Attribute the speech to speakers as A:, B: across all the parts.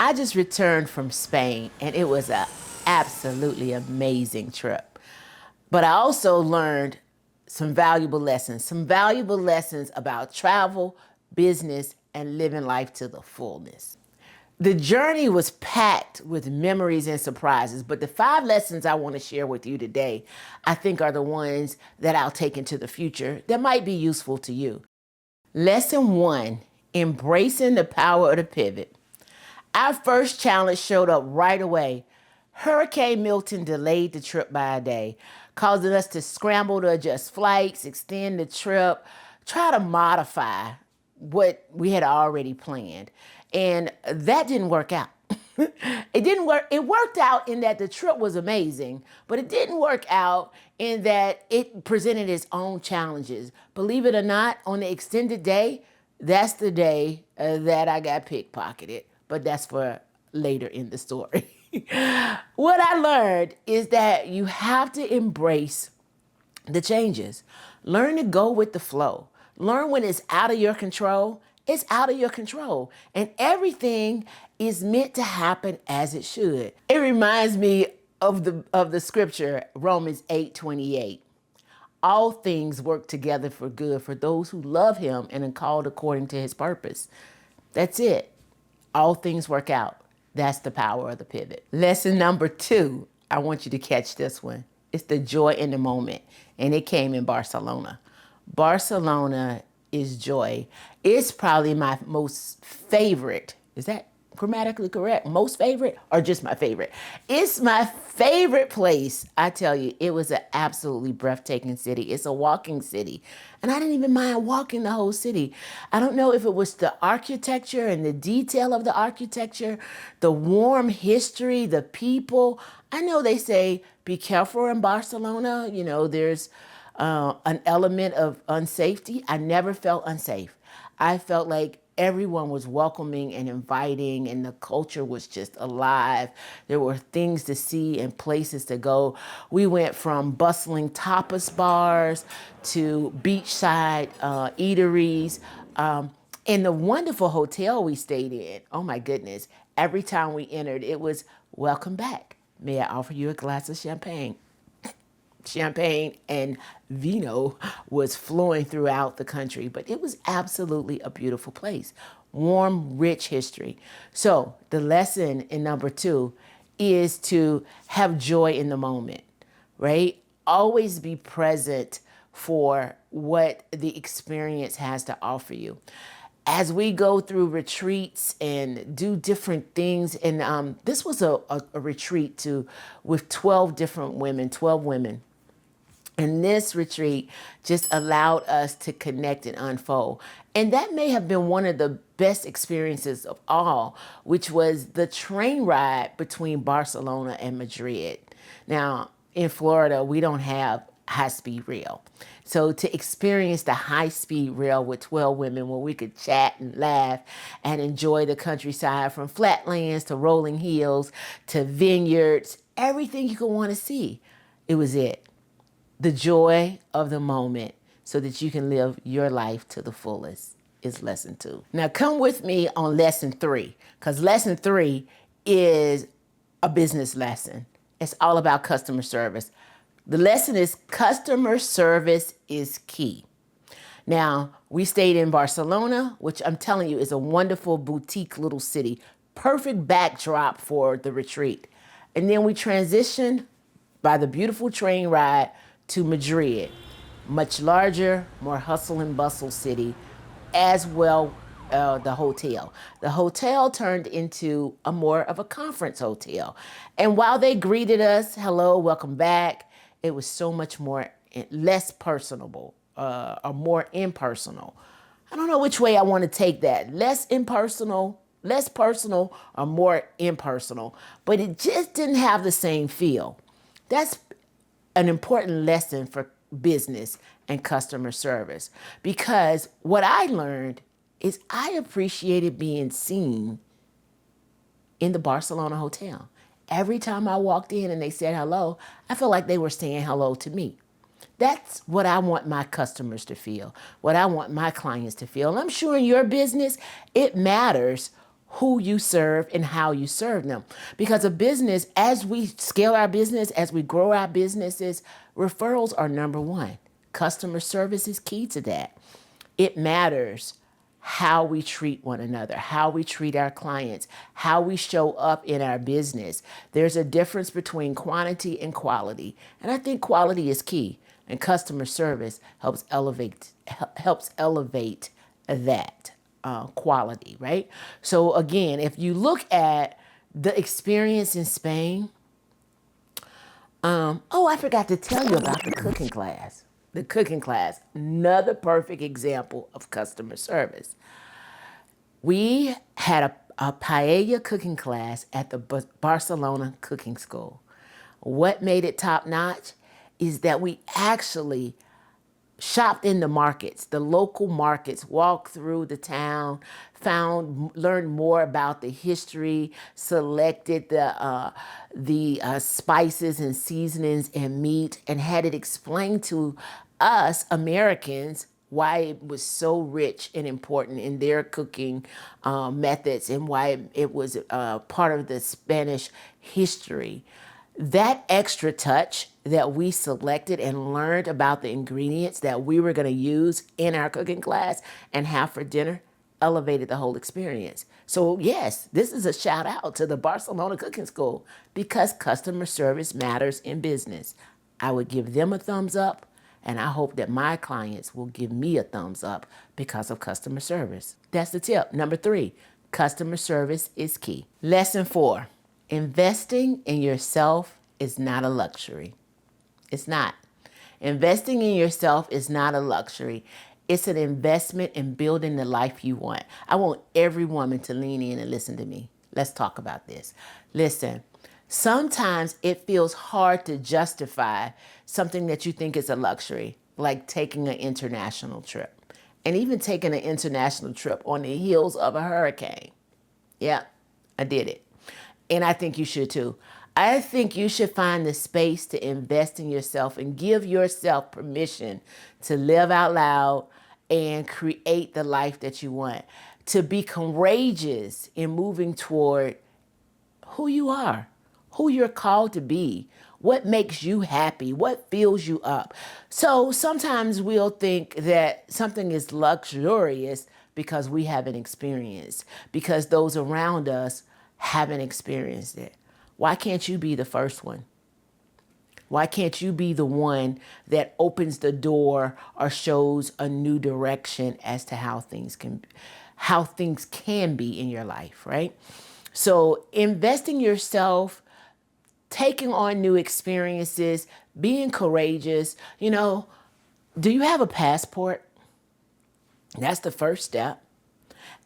A: I just returned from Spain and it was a absolutely amazing trip. But I also learned some valuable lessons about travel, business, and living life to the fullness. The journey was packed with memories and surprises, but the 5 lessons I want to share with you today, I think are the ones that I'll take into the future that might be useful to you. Lesson 1, embracing the power of the pivot. Our first challenge showed up right away. Hurricane Milton delayed the trip by a day, causing us to scramble to adjust flights, extend the trip, try to modify what we had already planned. And that didn't work out. It didn't work. It worked out in that the trip was amazing, but it didn't work out in that it presented its own challenges. Believe it or not, on the extended day, that's the day that I got pickpocketed, but that's for later in the story. What I learned is that you have to embrace the changes. Learn to go with the flow. Learn when it's out of your control. It's out of your control. And everything is meant to happen as it should. It reminds me of the scripture, Romans 8:28. All things work together for good for those who love him and are called according to his purpose. That's it. All things work out. That's the power of the pivot. Lesson number 2, I want you to catch this one. It's the joy in the moment. And it came in Barcelona. Barcelona is joy. It's probably my most favorite. Is that grammatically correct? Most favorite or just my favorite? It's my favorite place. I tell you, it was an absolutely breathtaking city. It's a walking city. And I didn't even mind walking the whole city. I don't know if it was the architecture and the detail of the architecture, the warm history, the people. I know they say be careful in Barcelona. You know, there's an element of unsafety. I never felt unsafe. I felt like everyone was welcoming and inviting, and the culture was just alive. There were things to see and places to go. We went from bustling tapas bars to beachside eateries. In the wonderful hotel we stayed in, oh my goodness, every time we entered, it was welcome back. May I offer you a glass of champagne? Champagne and vino was flowing throughout the country, but it was absolutely a beautiful place. Warm, rich history. So the lesson in number 2 is to have joy in the moment, right? Always be present for what the experience has to offer you. As we go through retreats and do different things, and this was a retreat with 12 women. And this retreat just allowed us to connect and unfold. And that may have been one of the best experiences of all, which was the train ride between Barcelona and Madrid. Now, in Florida, we don't have high-speed rail. So to experience the high-speed rail with 12 women where we could chat and laugh and enjoy the countryside, from flatlands to rolling hills to vineyards, everything you could want to see, it was it. The joy of the moment so that you can live your life to the fullest is lesson 2. Now come with me on lesson 3, because lesson 3 is a business lesson. It's all about customer service. The lesson is customer service is key. Now, we stayed in Barcelona, which I'm telling you is a wonderful boutique little city, perfect backdrop for the retreat. And then we transitioned by the beautiful train ride to Madrid, much larger, more hustle and bustle city, as well the hotel. The hotel turned into a more of a conference hotel. And while they greeted us, hello, welcome back, it was so much less personable, or more impersonal. I don't know which way I want to take that. Less personal, or more impersonal. But it just didn't have the same feel. That's an important lesson for business and customer service, because what I learned is I appreciated being seen in the Barcelona hotel. Every time I walked in and they said hello, I felt like they were saying hello to me. That's what I want my customers to feel, what I want my clients to feel. And I'm sure in your business, it matters who you serve and how you serve them. Because a business, as we scale our business, as we grow our businesses, referrals are number one. Customer service is key to that. It matters how we treat one another, how we treat our clients, how we show up in our business. There's a difference between quantity and quality. And I think quality is key. And customer service helps elevate that quality, right? So again, if you look at the experience in Spain, I forgot to tell you about the cooking class. The cooking class, another perfect example of customer service. We had a paella cooking class at the Barcelona cooking school. What made it top notch is that we actually shopped in the markets, the local markets, walked through the town, learned more about the history, selected the spices and seasonings and meat, and had it explained to us Americans why it was so rich and important in their cooking methods and why it was part of the Spanish history. That extra touch that we selected and learned about the ingredients that we were going to use in our cooking class and have for dinner elevated the whole experience. So yes, this is a shout out to the Barcelona Cooking School because customer service matters in business. I would give them a thumbs up, and I hope that my clients will give me a thumbs up because of customer service. That's the tip. Number 3, customer service is key. Lesson 4. Investing in yourself is not a luxury. It's not. Investing in yourself is not a luxury. It's an investment in building the life you want. I want every woman to lean in and listen to me. Let's talk about this. Listen, sometimes it feels hard to justify something that you think is a luxury, like taking an international trip. And even taking an international trip on the heels of a hurricane. Yeah, I did it. And I think you should too. I think you should find the space to invest in yourself and give yourself permission to live out loud and create the life that you want. To be courageous in moving toward who you are, who you're called to be, what makes you happy, what fills you up. So sometimes we'll think that something is luxurious because we haven't experienced, because those around us haven't experienced it. Why can't you be the first one? Why can't you be the one that opens the door or shows a new direction as to how things can be in your life, right? So investing yourself, taking on new experiences, being courageous. Do you have a passport? That's the first step.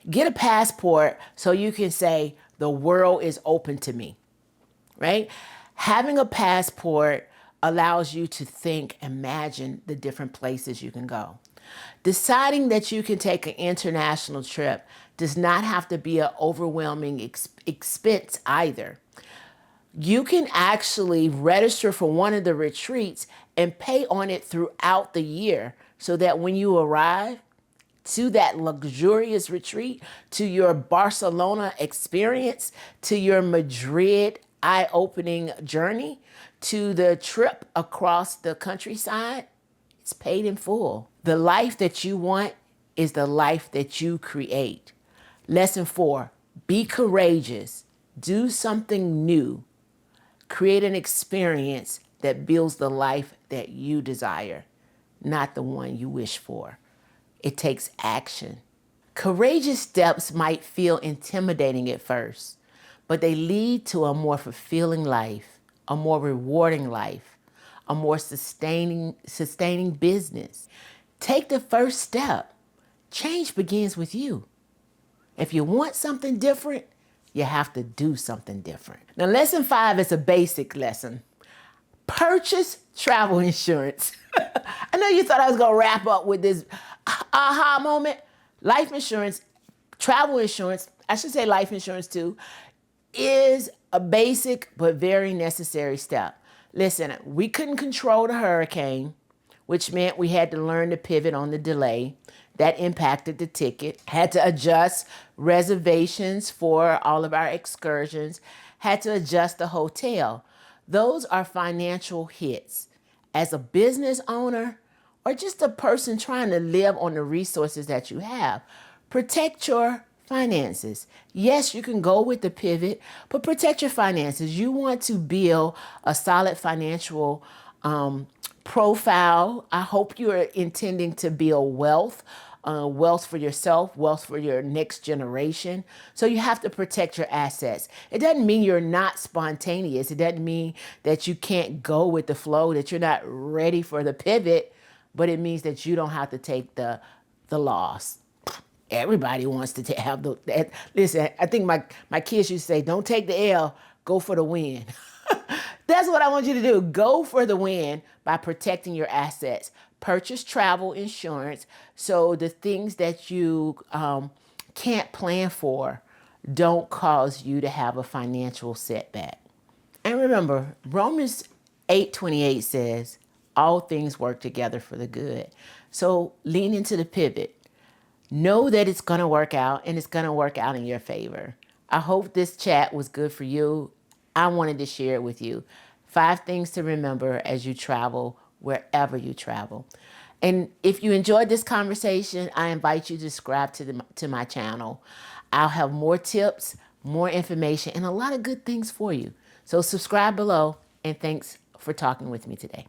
A: Get a passport so you can say, the world is open to me, right? Having a passport allows you to think, imagine the different places you can go. Deciding that you can take an international trip does not have to be an overwhelming expense either. You can actually register for one of the retreats and pay on it throughout the year so that when you arrive to that luxurious retreat, to your Barcelona experience, to your Madrid eye-opening journey, to the trip across the countryside, it's paid in full. The life that you want is the life that you create. Lesson 4, be courageous. Do something new. Create an experience that builds the life that you desire, not the one you wish for. It takes action. Courageous steps might feel intimidating at first, but they lead to a more fulfilling life, a more rewarding life, a more sustaining business. Take the first step. Change begins with you. If you want something different, you have to do something different. Now, lesson 5 is a basic lesson. Purchase travel insurance. I know you thought I was going to wrap up with this aha moment. Life insurance, travel insurance, I should say life insurance too, is a basic but very necessary step. Listen, we couldn't control the hurricane, which meant we had to learn to pivot on the delay. That impacted the ticket. Had to adjust reservations for all of our excursions. Had to adjust the hotel. Those are financial hits. As a business owner or just a person trying to live on the resources that you have, protect your finances. Yes, you can go with the pivot, but protect your finances. You want to build a solid financial profile. I hope you are intending to build wealth. Wealth for yourself, wealth for your next generation. So you have to protect your assets. It doesn't mean you're not spontaneous. It doesn't mean that you can't go with the flow, that you're not ready for the pivot, but it means that you don't have to take the loss. Everybody wants to have the. Listen, I think my kids used to say, "Don't take the L, go for the win." That's what I want you to do. Go for the win by protecting your assets. Purchase travel insurance so the things that you can't plan for don't cause you to have a financial setback. And remember, Romans 8:28 says, all things work together for the good. So lean into the pivot. Know that it's going to work out and it's going to work out in your favor. I hope this chat was good for you. I wanted to share it with you. 5 things to remember as you travel, wherever you travel. And if you enjoyed this conversation, I invite you to subscribe to my channel. I'll have more tips, more information, and a lot of good things for you. So subscribe below, and thanks for talking with me today.